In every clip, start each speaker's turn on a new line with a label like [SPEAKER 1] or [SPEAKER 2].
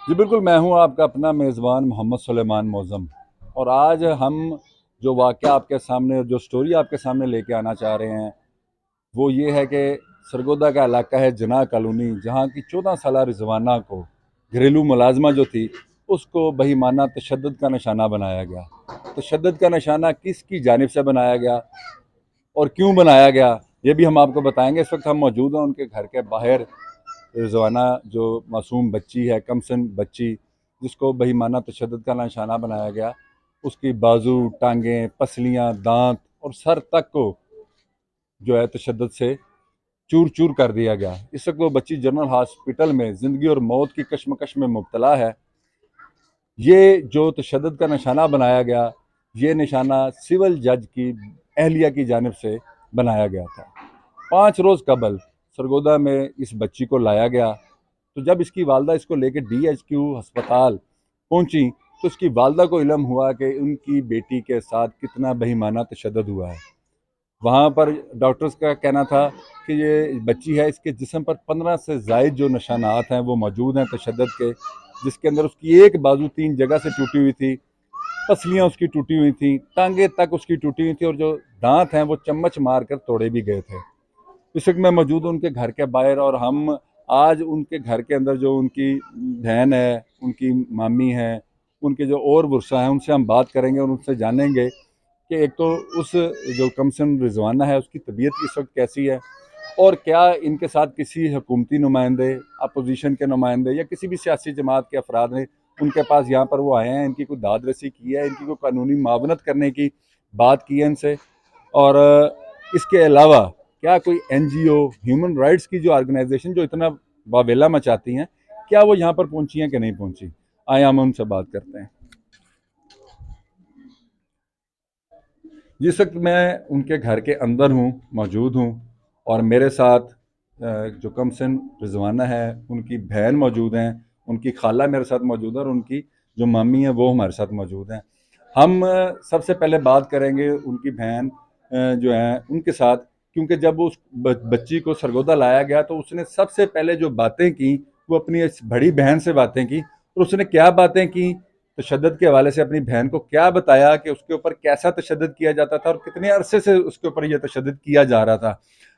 [SPEAKER 1] جی بالکل، میں ہوں آپ کا اپنا میزبان محمد سلیمان معظم، اور آج ہم جو واقعہ آپ کے سامنے، جو سٹوری آپ کے سامنے لے کے آنا چاہ رہے ہیں وہ یہ ہے کہ سرگودا کا علاقہ ہے جناح کالونی، جہاں کی 14 سالہ رضوانہ کو گھریلو ملازمہ جو تھی اس کو بہیمانہ تشدد کا نشانہ بنایا گیا۔ تشدد کا نشانہ کس کی جانب سے بنایا گیا اور کیوں بنایا گیا یہ بھی ہم آپ کو بتائیں گے۔ اس وقت ہم موجود ہیں ان کے گھر کے باہر۔ رضوانہ جو معصوم بچی ہے، کم سن بچی، جس کو بہیمانہ تشدد کا نشانہ بنایا گیا، اس کی بازو، ٹانگیں، پسلیاں، دانت اور سر تک کو جو ہے تشدد سے چور چور کر دیا گیا۔ اس وقت وہ بچی جنرل ہاسپٹل میں زندگی اور موت کی کشمکش میں مبتلا ہے۔ یہ جو تشدد کا نشانہ بنایا گیا، یہ نشانہ سول جج کی اہلیہ کی جانب سے بنایا گیا تھا۔ 5 روز قبل سرگودا میں اس بچی کو لایا گیا، تو جب اس کی والدہ اس کو لے کے ڈی ایچ کیو ہسپتال پہنچی تو اس کی والدہ کو علم ہوا کہ ان کی بیٹی کے ساتھ کتنا بہیمانہ تشدد ہوا ہے۔ وہاں پر ڈاکٹرز کا کہنا تھا کہ یہ بچی ہے، اس کے جسم پر 15 سے زائد جو نشانات ہیں وہ موجود ہیں تشدد کے، جس کے اندر اس کی ایک بازو 3 جگہ سے ٹوٹی ہوئی تھی، پسلیاں اس کی ٹوٹی ہوئی تھیں، ٹانگیں تک اس کی ٹوٹی ہوئی تھی، اور جو دانت ہیں وہ چمچ مار کر توڑے بھی گئے تھے۔ اس وقت میں موجود ہوں ان کے گھر کے باہر، اور ہم آج ان کے گھر کے اندر جو ان کی بہن ہے، ان کی مامی ہے، ان کے جو اور ورثہ ہیں، ان سے ہم بات کریں گے اور ان سے جانیں گے کہ ایک تو اس جو کمسن رضوانہ ہے اس کی طبیعت اس وقت کیسی ہے، اور کیا ان کے ساتھ کسی حکومتی نمائندے، اپوزیشن کے نمائندے یا کسی بھی سیاسی جماعت کے افراد نے ان کے پاس یہاں پر وہ آئے ہیں، ان کی کوئی داد رسی کی ہے، ان کی کوئی قانونی معاونت کرنے کی بات کی ہے ان سے، اور اس کے علاوہ کیا کوئی این جی او، ہیومن رائٹس کی جو آرگنائزیشن جو اتنا واویلا مچاتی ہیں، کیا وہ یہاں پر پہنچی ہیں کہ نہیں پہنچی؟ آئے ہم ان سے بات کرتے ہیں۔ جس وقت میں ان کے گھر کے اندر ہوں، موجود ہوں، اور میرے ساتھ جو کم سن رضوانہ ہے ان کی بہن موجود ہیں، ان کی خالہ میرے ساتھ موجود ہے، اور ان کی جو مامی ہیں وہ ہمارے ساتھ موجود ہیں۔ ہم سب سے پہلے بات کریں گے ان کی بہن جو ہیں ان کے ساتھ، کیونکہ جب اس بچی کو سرگودا لایا گیا تو اس نے سب سے پہلے جو باتیں کی وہ اپنی اس بڑی بہن سے باتیں کی، اور اس نے کیا باتیں کی تشدد کے حوالے سے، اپنی بہن کو کیا بتایا کہ اس کے اوپر کیسا تشدد کیا جاتا تھا اور کتنے عرصے سے اس کے اوپر یہ تشدد کیا جا رہا تھا۔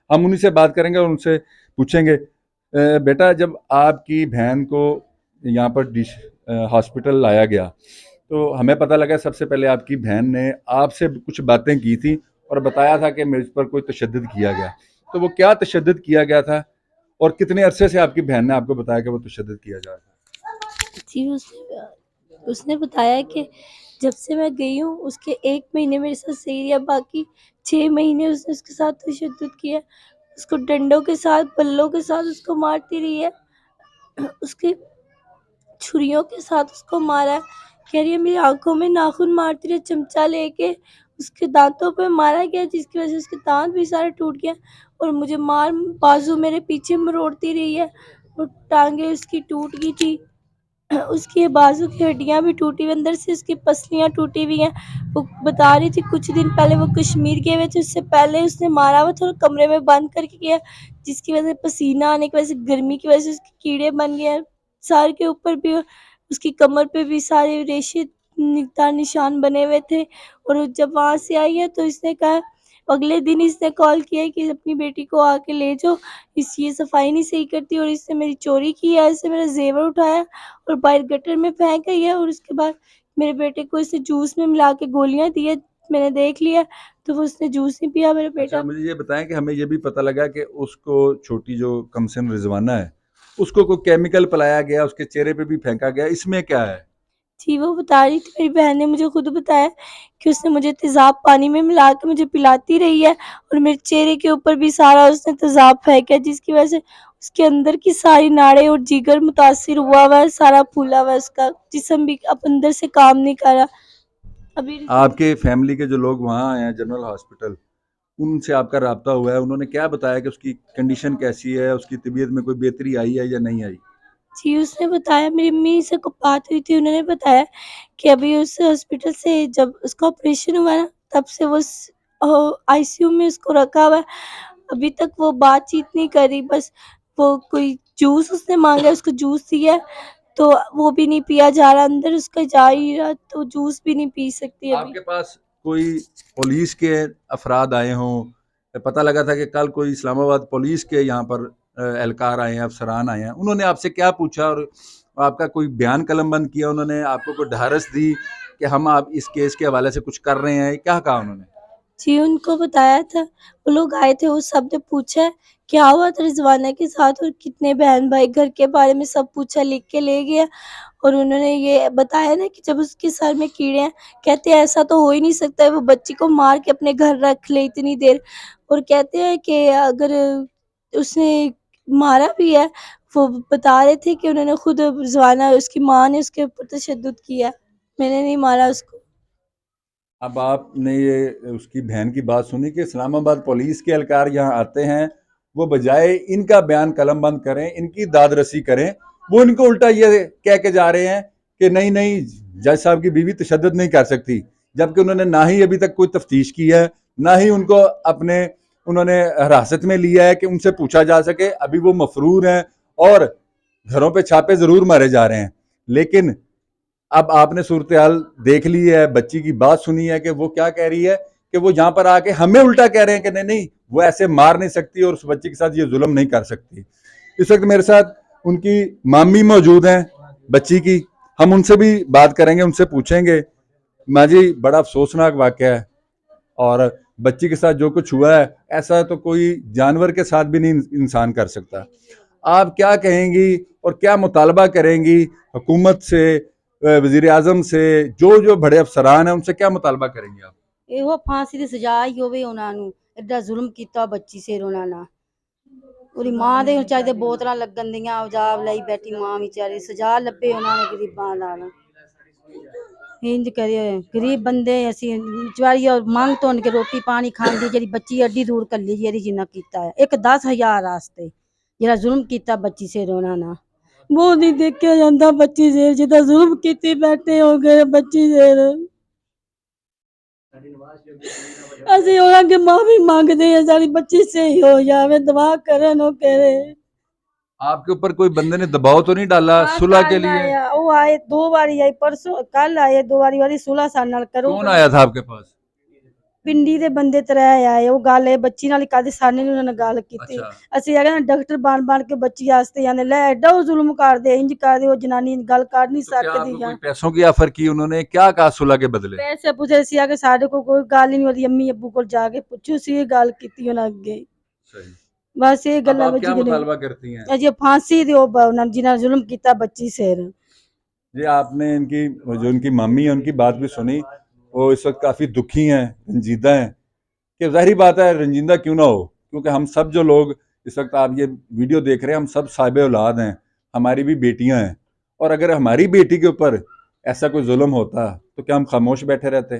[SPEAKER 1] ہم انہی سے بات کریں گے اور ان سے پوچھیں گے بیٹا، جب آپ کی بہن کو یہاں پر ہاسپٹل لایا گیا تو ہمیں پتہ لگا سب سے پہلے آپ کی بہن نے آپ سے کچھ باتیں کی تھی اور بتایا تھا کہ میرے پر کوئی تشدد کیا گیا، تو وہ کیا تشدد کیا گیا تھا اور کتنے عرصے سے آپ کی بہن نے آپ کو بتایا کہ وہ تشدد کیا جا رہا تھا؟
[SPEAKER 2] جی اس نے بتایا کہ جب سے میں گئی ہوں اس کے 1 مہینے میرے ساتھ صحیح رہا، باقی 6 مہینے اس نے اس کے ساتھ تشدد کیا، اس کو ڈنڈوں کے ساتھ، بلوں کے ساتھ اس کو مارتی رہی ہے، اس کے چھریوں کے ساتھ اس کو مارا ہے، کہہ رہی ہے میری آنکھوں میں ناخن مارتی رہی، چمچہ لے کے اس کے دانتوں پہ مارا گیا، جس کی وجہ سے اس کے دانت بھی سارے ٹوٹ گئے، اور مجھے بازو میرے پیچھے مروڑتی رہی ہے، اور ٹانگیں اس کی ٹوٹ گئی تھی، اس کی بازو کی ہڈیاں بھی ٹوٹی ہوئی، اندر سے اس کی پسلیاں ٹوٹی ہوئی ہیں۔ وہ بتا رہی تھی کچھ دن پہلے وہ کشمیر گئے ہوئے تھے، اس سے پہلے اس نے مارا ہوا تھا اور کمرے میں بند کر کے گیا، جس کی وجہ سے پسینہ آنے کی وجہ سے، گرمی کی وجہ سے اس کے کیڑے بن گئے ہیں، سر کے اوپر بھی، اس کی کمر پہ بھی سارے ریشے دار نشان بنے ہوئے تھے، اور جب وہاں سے آئی ہے تو اس نے کہا، اگلے دن اس نے کال کیا کہ اپنی بیٹی کو آ کے لے جاؤ، یہ صفائی نہیں صحیح کرتی، اور اس نے میری چوری کی ہے، اس نے میرا زیور اٹھایا اور باہر گٹر میں پھینک گئی ہے، اور اس کے بعد میرے بیٹے کو اس نے جوس میں ملا کے گولیاں دی ہے، میں نے دیکھ لیا تو وہ اس نے جوس نہیں پیا میرا بیٹا۔
[SPEAKER 1] اچھا، مجھے یہ بتائیں کہ ہمیں یہ بھی پتہ لگا کہ اس کو چھوٹی جو کمسن رضوانہ ہے اس کو کوئی کیمیکل پلایا گیا، اس کے چہرے پہ بھی پھینکا گیا، اس میں کیا ہے؟
[SPEAKER 2] جی وہ بتا رہی تھی، میری بہن نے مجھے خود بتایا کہ اس نے مجھے تیزاب پانی میں ملا کے مجھے پلاتی رہی ہے، اور میرے چہرے کے اوپر بھی سارا اس نے تیزاب پھینکا، جس کی وجہ سے اس کے اندر کی ساری ناڑیں اور جگر متاثر ہوا ہے، سارا پھولا ہوا ہے، اس کا جسم بھی اب اندر سے کام نہیں کر رہا ابھی۔
[SPEAKER 1] آپ کے فیملی کے جو لوگ وہاں آئے ہیں جنرل ہاسپٹل، ان سے آپ کا رابطہ ہوا ہے؟ انہوں نے کیا بتایا کہ اس کی کنڈیشن کیسی ہے، اس کی طبیعت میں کوئی بہتری آئی ہے یا نہیں آئی؟
[SPEAKER 2] جی اس نے بتایا، میری امی سے بات ہوئی تھی، انہوں نے بتایا کہ ابھی اس ہاسپٹل سے جب اس کا آپریشن ہوا نا تب سے وہ آئی سی یو میں اس کو رکھا ہوا ہے، ابھی تک وہ بات چیت نہیں کری، بس وہ کوئی جوس اس نے مانگا، اس کو جوس دیا، تو وہ بھی نہیں پیا جا رہا, اندر اس کا جا ہی رہا, تو جوس بھی نہیں پی سکتی
[SPEAKER 1] آپ
[SPEAKER 2] ابھی.
[SPEAKER 1] کے پاس کوئی پولیس کے افراد آئے ہوں؟ پتہ لگا تھا کہ کل کوئی اسلام آباد پولیس کے یہاں پر اہلکار آئے ہیں, افسران آئے ہیں, انہوں نے آپ سے کیا پوچھا اور آپ کا کوئی بیان قلم بند کیا؟ انہوں نے آپ کو کوئی ڈھارس دی کہ ہم آپ اس کیس کے حوالے سے کچھ کر رہے ہیں؟ کیا کہا انہوں نے؟
[SPEAKER 2] جی ان کو بتایا تھا, وہ لوگ آئے تھے, وہ سب نے پوچھا ہے کیا ہوا تھا رضوانہ کے ساتھ اور کتنے بہن بھائی, گھر کے بارے میں سب پوچھا, لکھ کے لے گیا. اور انہوں نے یہ بتایا نا کہ جب اس کے سر میں کیڑے ہیں, کہتے ہیں ایسا تو ہو ہی نہیں سکتا ہے, وہ بچی کو مار کے اپنے گھر رکھ لے اتنی دیر. اور کہتے ہیں کہ اگر اس نے مارا بھی ہے, وہ بتا رہے تھے کہ انہوں نے خود رضوانہ, اس کی ماں نے اس کے اوپر تشدد کیا, میں نے نہیں مارا اس کو.
[SPEAKER 1] اب آپ نے یہ اس کی بہن کی بات سنی کہ اسلام آباد پولیس کے اہلکار یہاں آتے ہیں, وہ بجائے ان کا بیان قلم بند کریں, ان کی داد رسی کریں, وہ ان کو الٹا یہ کہہ کے جا رہے ہیں کہ نہیں نہیں جج صاحب کی بیوی تشدد نہیں کر سکتی, جبکہ انہوں نے نہ ہی ابھی تک کوئی تفتیش کی ہے, نہ ہی ان کو انہوں نے حراست میں لیا ہے کہ ان سے پوچھا جا سکے. ابھی وہ مفرور ہیں اور گھروں پہ چھاپے ضرور مارے جا رہے ہیں. لیکن اب آپ نے صورتحال دیکھ لی ہے, بچی کی بات سنی ہے کہ وہ کیا کہہ رہی ہے کہ وہ یہاں پر آ کے ہمیں الٹا کہہ رہے ہیں کہ نہیں نہیں وہ ایسے مار نہیں سکتی اور اس بچی کے ساتھ یہ ظلم نہیں کر سکتی. اس وقت میرے ساتھ ان کی مامی موجود ہیں بچی کی, ہم ان سے بھی بات کریں گے, ان سے پوچھیں گے. ماں جی بڑا افسوسناک واقعہ ہے, اور بچی کے ساتھ جو کچھ ہوا ہے ایسا تو کوئی جانور کے ساتھ بھی نہیں انسان کر سکتا. آپ کیا کہیں گی اور کیا مطالبہ کریں گی حکومت سے, وزیر اعظم سے, جو بڑے افسران ہیں ان سے کیا مطالبہ کریں گے آپ؟
[SPEAKER 3] ਇਹੋ ਫਾਂਸੀ ਦੀ ਸਜ਼ਾ ਹੀ ਹੋਵੇ ਉਹਨਾਂ ਨੂੰ, ਐਡਾ ਜ਼ੁਲਮ ਕੀਤਾ ਬੱਚੀ ਸਿਰ ਉਹਨਾਂ ਨਾਲ. ਉਹਦੀ ਮਾਂ ਦੇ ਵਿਚਾਰੀ ਦੇ ਬੋਤਲਾਂ ਲੱਗਣ ਦੀਆਂ, ਉਜਾਬ ਲਈ ਬੈਠੀ ਮਾਂ ਵਿਚਾਰੀ, ਸਜ਼ਾ ਲੱਭੇ ਉਹਨਾਂ ਨੂੰ ਗਰੀਬਾਂ ਨਾਲ. ਇੰਜ ਕਰੇ, ਗਰੀਬ ਬੰਦੇ ਅਸੀਂ ਵਿਚਾਰੀ ਮੰਗ ਧੁੰਨ ਕੇ ਰੋਟੀ ਪਾਣੀ ਖਾਂਦੀ, ਜਿਹੜੀ ਬੱਚੀ ਐਡੀ ਦੂਰ ਕੱਲੀ ਜਿਹੜੀ ਜਿੰਨਾ ਕੀਤਾ ਹੈ, ਇੱਕ 10,000 ਵਾਸਤੇ ਜਿਹੜਾ ਜ਼ੁਲਮ ਕੀਤਾ ਬੱਚੀ ਸਿਰ ਉਹਨਾਂ ਨਾਲ. ਬਹੁਤ ਨਹੀਂ ਦੇਖਿਆ ਜਾਂਦਾ ਬੱਚੀ ਸਿਰ, ਜਿੱਦਾਂ ਜ਼ੁਲਮ ਕੀਤੀ ਬੈਠੇ ਹੋ ਗਏ ਬੱਚੀ ਸਿਰ. ਅਸੀਂ ਉਹਨਾਂ ਅੱਗੇ ਮਾਫੀ ਮੰਗਦੇ ਹਾਂ, ਸਾਡੀ ਬੱਚੀ ਸਹੀ ਹੋ ਜਾਵੇ, ਦੁਆ ਕਰਨ ਉਹ ਕਰੇ.
[SPEAKER 1] آپ کے اوپر کوئی بندے نے دباؤ تو نہیں ڈالا صلح کے لیے؟
[SPEAKER 3] وہ آئے 2 باری, آئے پرسوں, کل آئے 2 باری, والی صلح سان نال کرو.
[SPEAKER 1] کون آیا تھا آپ کے پاس؟
[SPEAKER 3] ਪਿੰਡੀ ਦੇ ਬੰਦੇ 3 ਆਏ, ਉਹ ਗੱਲ ਇਹ ਬੱਚੀ ਨਾਲ ਕਦੇ ਸਾਨੇ ਨੇ ਉਹਨਾਂ ਨਾਲ ਗੱਲ ਕੀਤੀ. ਅਸੀਂ ਆ ਡਾਕਟਰ ਬਣ ਕੇ ਬੱਚੀ ਵਾਸਤੇ ਜਾਂਦੇ, ਲੈ ਐਡਾ ਉਹ ਜ਼ੁਲਮ ਕਰਦੇ, ਇੰਜ ਕਰਦੇ, ਉਹ ਜਨਾਨੀ ਗੱਲ ਕਰ ਨਹੀਂ ਸਕਦੀ.
[SPEAKER 1] کوئی پیسوں کی آفر کی انہوں نے, کیا کہا صلح کے بدلے؟
[SPEAKER 3] ਪੈਸੇ ਪੁੱਛੇ ਸੀ ਆ ਕਿ ਸਾਡੇ ਕੋਲ ਕੋਈ ਗੱਲ ਨਹੀਂ, ਉਹਦੀ ਅੰਮੀ ਅੱਬੂ ਕੋਲ ਜਾ ਕੇ ਪੁੱਛੋ ਸੀ, ਇਹ ਗੱਲ ਕੀਤੀ ਉਹਨਾਂ ਅੱਗੇ. ਬਸ ਇਹ ਗੱਲਾਂ ਵਿੱਚ
[SPEAKER 1] کیا مطالبہ کرتی ہیں؟
[SPEAKER 3] ਅਜੇ ਫਾਂਸੀ ਦਿਓ ਉਹਨਾਂ ਜਿਨ੍ਹਾਂ ਜ਼ੁਲਮ ਕੀਤਾ ਬੱਚੀ ਸਿਰ.
[SPEAKER 1] جی آپ نے ان کی جو ان کی مامی ہے ان کی بات بھی سنی, وہ اس وقت کافی دکھی ہیں, رنجیدہ ہیں. کہ ظاہری بات ہے رنجیدہ کیوں نہ ہو, کیونکہ ہم سب جو لوگ اس وقت آپ یہ ویڈیو دیکھ رہے ہیں, ہم سب صاحب اولاد ہیں, ہماری بھی بیٹیاں ہیں, اور اگر ہماری بیٹی کے اوپر ایسا کوئی ظلم ہوتا تو کیا ہم خاموش بیٹھے رہتے؟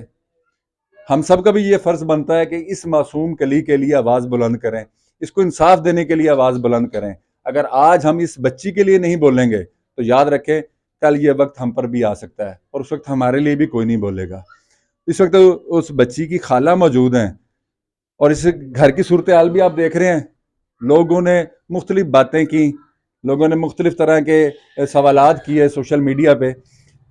[SPEAKER 1] ہم سب کا بھی یہ فرض بنتا ہے کہ اس معصوم کلی کے لیے آواز بلند کریں, اس کو انصاف دینے کے لیے آواز بلند کریں. اگر آج ہم اس بچی کے لیے نہیں بولیں گے تو یاد رکھیں کل یہ وقت ہم پر بھی آ سکتا ہے, اور اس وقت ہمارے لیے بھی کوئی نہیں بولے گا. اس وقت اس بچی کی خالہ موجود ہیں, اور اس گھر کی صورتحال بھی آپ دیکھ رہے ہیں. لوگوں نے مختلف باتیں کی, لوگوں نے مختلف طرح کے سوالات کیے سوشل میڈیا پہ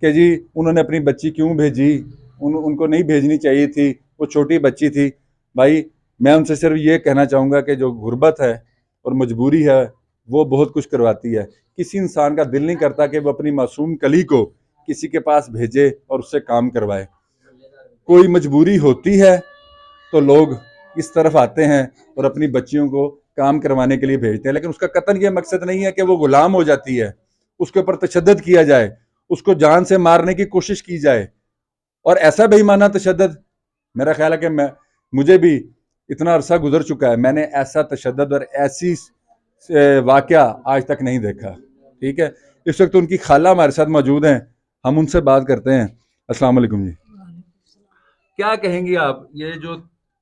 [SPEAKER 1] کہ جی انہوں نے اپنی بچی کیوں بھیجی, ان کو نہیں بھیجنی چاہیے تھی, وہ چھوٹی بچی تھی. بھائی میں ان سے صرف یہ کہنا چاہوں گا کہ جو غربت ہے اور مجبوری ہے وہ بہت کچھ کرواتی ہے. کسی انسان کا دل نہیں کرتا کہ وہ اپنی معصوم کلی کو کسی کے پاس بھیجے اور اس سے کام کروائے. کوئی مجبوری ہوتی ہے تو لوگ اس طرف آتے ہیں اور اپنی بچیوں کو کام کروانے کے لیے بھیجتے ہیں, لیکن اس کا قطعاً یہ مقصد نہیں ہے کہ وہ غلام ہو جاتی ہے, اس کے اوپر تشدد کیا جائے, اس کو جان سے مارنے کی کوشش کی جائے. اور ایسا بے ایمانہ تشدد, میرا خیال ہے کہ مجھے بھی اتنا عرصہ گزر چکا ہے, میں نے ایسا تشدد اور ایسی واقعہ آج تک نہیں دیکھا. ٹھیک ہے, اس وقت ان کی خالہ ہمارے ساتھ موجود ہیں, ہم ان سے بات کرتے ہیں. السلام علیکم جی, کیا کہیں گی آپ, یہ جو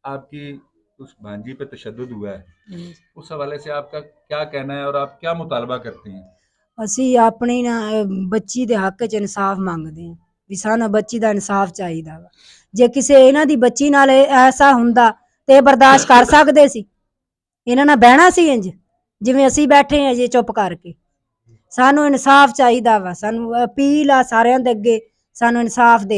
[SPEAKER 1] آپ کی اس بھانجی پہ تشدد ہوا ہے اس حوالے سے آپ کا کیا کہنا ہے اور آپ کیا مطالبہ کرتے ہیں؟
[SPEAKER 3] ਅਸੀਂ ਆਪਣੀ ਨਾ ਬੱਚੀ ਦੇ ਹੱਕ 'ਚ ਇਨਸਾਫ ਮੰਗਦੇ ਹਾਂ, ਵੀ ਸਾਨੂੰ ਬੱਚੀ ਦਾ ਇਨਸਾਫ ਚਾਹੀਦਾ ਵਾ. ਜੇ ਕਿਸੇ ਇਹਨਾਂ ਦੀ ਬੱਚੀ ਨਾਲ ਐਸਾ ਹੁੰਦਾ ਤੇ ਇਹ ਬਰਦਾਸ਼ਤ ਕਰ ਸਕਦੇ ਸੀ? ਇਹਨਾਂ ਨਾਲ ਬਹਿਣਾ ਸੀ ਇੰਜ ਜਿਵੇਂ ਅਸੀਂ ਬੈਠੇ ਹਾਂ ਜੇ ਚੁੱਪ ਕਰਕੇ? ਸਾਨੂੰ ਇਨਸਾਫ ਚਾਹੀਦਾ ਵਾ, ਸਾਨੂੰ ਅਪੀਲ ਆ ਸਾਰਿਆਂ ਦੇ ਅੱਗੇ, ਸਾਨੂੰ ਇਨਸਾਫ ਦੇ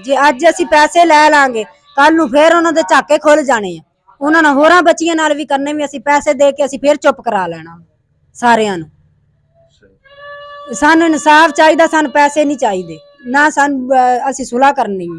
[SPEAKER 3] ਜੇ ਅੱਜ ਅਸੀਂ ਪੈਸੇ ਲੈ ਲਾਂਗੇ, ਕੱਲ ਨੂੰ ਫੇਰ ਉਹਨਾਂ ਦੇ ਝਾਕੇ ਖੁੱਲ ਜਾਣੇ ਆ, ਉਹਨਾਂ ਨਾਲ ਹੋਰਾਂ ਬੱਚੀਆਂ ਨਾਲ ਵੀ ਕਰਨੇ, ਵੀ ਅਸੀਂ ਪੈਸੇ ਦੇ ਕੇ ਅਸੀਂ ਫੇਰ ਚੁੱਪ ਕਰਾ ਲੈਣਾ ਸਾਰਿਆਂ ਨੂੰ। ਸਾਨੂੰ ਇਨਸਾਫ ਚਾਹੀਦਾ, ਸਾਨੂੰ ਪੈਸੇ ਨਹੀਂ ਚਾਹੀਦੇ, ਨਾ ਸਾਨੂੰ ਅਸੀਂ ਸੁਲ੍ਹਾ ਕਰਨੀ ਹੈ,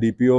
[SPEAKER 1] DPO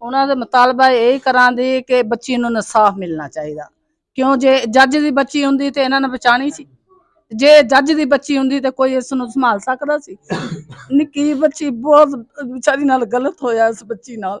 [SPEAKER 4] ਉਹਨਾਂ ਦੇ ਮੁਤਾਲਬਾ ਇਹ ਕਰਾਂਦੇ ਕਿ ਬੱਚੀ ਨੂੰ ਇਨਸਾਫ ਮਿਲਣਾ ਚਾਹੀਦਾ। ਕਿਉਂ ਜੇ ਜੱਜ ਦੀ ਬੱਚੀ ਹੁੰਦੀ ਤੇ ਇਹਨਾਂ ਨੇ ਬਚਾਣੀ ਸੀ, ਜੇ ਜੱਜ ਦੀ ਬੱਚੀ ਹੁੰਦੀ ਤੇ ਕੋਈ ਇਸ ਨੂੰ ਸੰਭਾਲ ਸਕਦਾ ਸੀ। ਨਿੱਕੀ ਬੱਚੀ ਬਹੁਤ ਵਿਚਾਰੀ ਨਾਲ ਗਲਤ ਹੋਇਆ ਇਸ ਬੱਚੀ ਨਾਲ।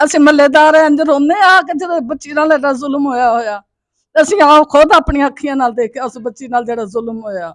[SPEAKER 4] ਅਸੀਂ ਮਹੱਲੇਦਾਰ ਇੰਜ ਰੋਂਦੇ ਆ ਕਿ ਜਦੋਂ ਬੱਚੀ ਨਾਲ ਐਡਾ ਜ਼ੁਲਮ ਹੋਇਆ। ਅਸੀਂ ਆਪ ਖੁਦ ਆਪਣੀਆਂ ਅੱਖੀਆਂ ਨਾਲ ਦੇਖਿਆ ਉਸ ਬੱਚੀ ਨਾਲ ਜਿਹੜਾ ਜ਼ੁਲਮ ਹੋਇਆ।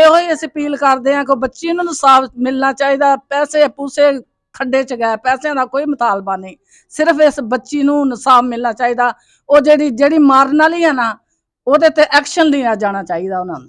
[SPEAKER 4] ਇਹੋ ਹੀ ਅਸੀਂ ਅਪੀਲ ਕਰਦੇ ਆ ਕਿ ਬੱਚੀ ਨੂੰ ਇਨਸਾਫ ਮਿਲਣਾ ਚਾਹੀਦਾ। ਪੈਸੇ ਪੂਸੇ ਖੱਡੇ ਚ ਗਏ, ਪੈਸਿਆਂ ਦਾ ਕੋਈ ਮੁਤਾਲਬਾ ਨਹੀਂ, ਸਿਰਫ ਇਸ ਬੱਚੀ ਨੂੰ ਇਨਸਾਫ ਮਿਲਣਾ ਚਾਹੀਦਾ। ਉਹ ਜਿਹੜੀ ਮਾਰਨ ਵਾਲੀ ਆ ਨਾ, ਉਹਦੇ ਤੇ ਐਕਸ਼ਨ ਲਿਆ ਜਾਣਾ ਚਾਹੀਦਾ ਉਹਨਾਂ ਨੂੰ।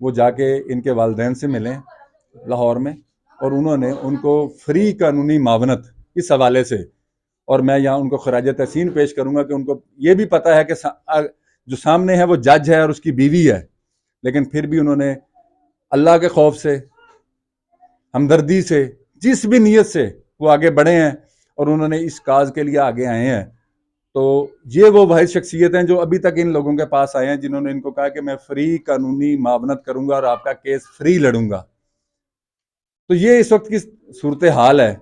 [SPEAKER 1] وہ جا کے ان کے والدین سے ملیں لاہور میں، اور انہوں نے ان کو فری قانونی معاونت اس حوالے سے، اور میں یہاں ان کو خراج تحسین پیش کروں گا کہ ان کو یہ بھی پتہ ہے کہ جو سامنے ہے وہ جج ہے اور اس کی بیوی ہے، لیکن پھر بھی انہوں نے اللہ کے خوف سے، ہمدردی سے، جس بھی نیت سے وہ آگے بڑھے ہیں اور انہوں نے اس کاز کے لیے آگے آئے ہیں. تو یہ وہ واحد شخصیت ہیں جو ابھی تک ان لوگوں کے پاس آئے ہیں جنہوں نے ان کو کہا کہ میں فری قانونی معاونت کروں گا اور آپ کا کیس فری لڑوں گا. تو یہ اس وقت کی صورتحال ہے.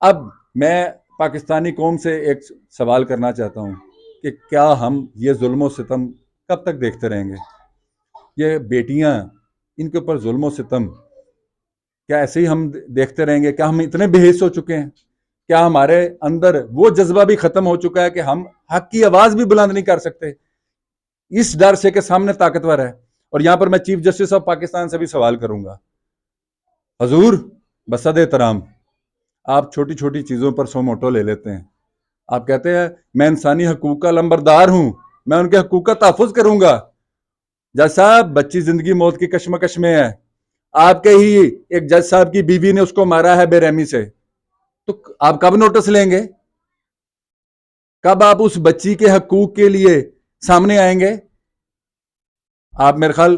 [SPEAKER 1] اب میں پاکستانی قوم سے ایک سوال کرنا چاہتا ہوں کہ کیا ہم یہ ظلم و ستم کب تک دیکھتے رہیں گے؟ یہ بیٹیاں، ان کے اوپر ظلم و ستم کیا ایسے ہی ہم دیکھتے رہیں گے؟ کیا ہم اتنے بے حس ہو چکے ہیں؟ کیا ہمارے اندر وہ جذبہ بھی ختم ہو چکا ہے کہ ہم حق کی آواز بھی بلند نہیں کر سکتے اس ڈر سے کہ سامنے طاقتور ہے؟ اور یہاں پر میں چیف جسٹس آف پاکستان سے بھی سوال کروں گا. حضور بصد احترام، آپ چھوٹی چھوٹی چیزوں پر سو موٹو لے لیتے ہیں. آپ کہتے ہیں میں انسانی حقوق کا لمبردار ہوں، میں ان کے حقوق کا تحفظ کروں گا. جج صاحب، بچی زندگی موت کی کشمکش میں ہے، آپ کے ہی ایک جج صاحب کی بیوی نے اس کو مارا ہے بے رحمی سے، تو آپ کب نوٹس لیں گے؟ کب آپ اس بچی کے حقوق کے لیے سامنے آئیں گے؟ آپ میرے خیال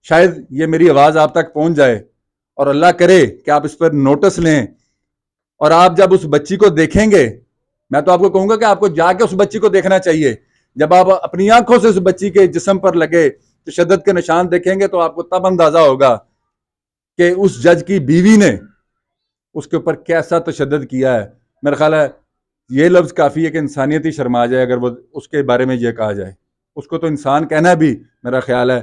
[SPEAKER 1] شاید یہ میری آواز آپ تک پہنچ جائے اور اللہ کرے کہ آپ اس پر نوٹس لیں، اور آپ جب اس بچی کو دیکھیں گے، میں تو آپ کو کہوں گا کہ آپ کو جا کے اس بچی کو دیکھنا چاہیے. جب آپ اپنی آنکھوں سے اس بچی کے جسم پر لگے تشدد کے نشان دیکھیں گے تو آپ کو تب اندازہ ہوگا کہ اس جج کی بیوی نے اس کے اوپر کیسا تشدد کیا ہے. میرا خیال ہے یہ لفظ کافی ہے کہ انسانیت ہی شرما جائے اگر وہ اس کے بارے میں یہ کہا جائے. اس کو تو انسان کہنا بھی میرا خیال ہے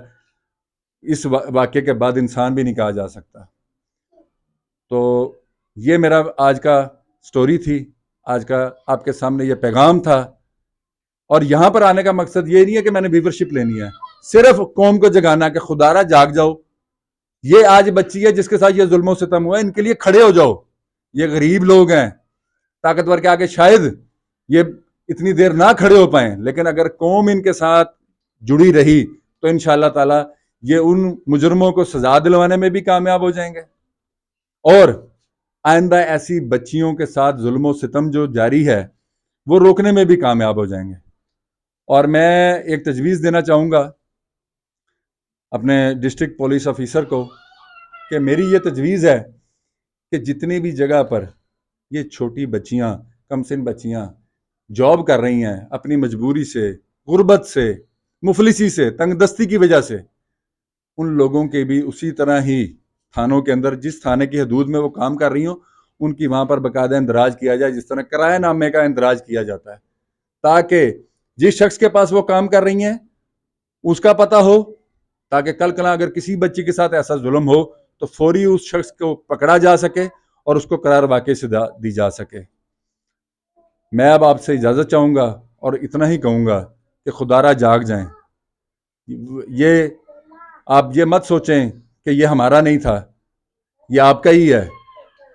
[SPEAKER 1] اس واقعے کے بعد انسان بھی نہیں کہا جا سکتا. تو یہ میرا آج کا سٹوری تھی، آج کا آپ کے سامنے یہ پیغام تھا. اور یہاں پر آنے کا مقصد یہ نہیں ہے کہ میں نے ویورشپ لینی ہے، صرف قوم کو جگانا کہ خدا را جاگ جاؤ، یہ آج بچی ہے جس کے ساتھ یہ ظلم و ستم ہوا ہے، ان کے لیے کھڑے ہو جاؤ. یہ غریب لوگ ہیں، طاقتور کے آگے شاید یہ اتنی دیر نہ کھڑے ہو پائیں، لیکن اگر قوم ان کے ساتھ جڑی رہی تو انشاءاللہ تعالی یہ ان مجرموں کو سزا دلوانے میں بھی کامیاب ہو جائیں گے، اور آئندہ ایسی بچیوں کے ساتھ ظلم و ستم جو جاری ہے وہ روکنے میں بھی کامیاب ہو جائیں گے. اور میں ایک تجویز دینا چاہوں گا اپنے ڈسٹرکٹ پولیس آفیسر کو کہ میری یہ تجویز ہے کہ جتنی بھی جگہ پر یہ چھوٹی بچیاں، کم سن بچیاں جاب کر رہی ہیں اپنی مجبوری سے، غربت سے، مفلسی سے، تنگ دستی کی وجہ سے، ان لوگوں کے بھی اسی طرح ہی تھانوں کے اندر جس تھانے کی حدود میں وہ کام کر رہی ہوں ان کی وہاں پر باقاعدہ اندراج کیا جائے، جس طرح کرایہ نامے کا اندراج کیا جاتا ہے، تاکہ جس شخص کے پاس وہ کام کر رہی ہیں اس کا پتہ ہو، تاکہ کل کلا اگر کسی بچی کے ساتھ ایسا ظلم ہو تو فوری اس شخص کو پکڑا جا سکے اور اس کو قرار واقعے سے دی جا سکے. میں اب آپ سے اجازت چاہوں گا اور اتنا ہی کہوں گا کہ خدا را جاگ جائیں. یہ آپ یہ مت سوچیں کہ یہ ہمارا نہیں تھا، یہ آپ کا ہی ہے.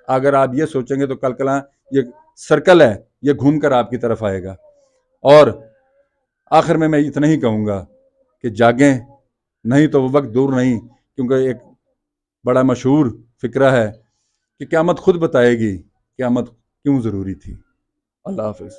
[SPEAKER 1] اگر آپ یہ سوچیں گے تو کل کلا یہ سرکل ہے، یہ گھوم کر آپ کی طرف آئے گا. اور آخر میں اتنا ہی کہوں گا کہ جاگیں، نہیں تو وہ وقت دور نہیں، کیونکہ ایک بڑا مشہور فقرہ ہے کہ قیامت خود بتائے گی قیامت کیوں ضروری تھی. اللہ حافظ.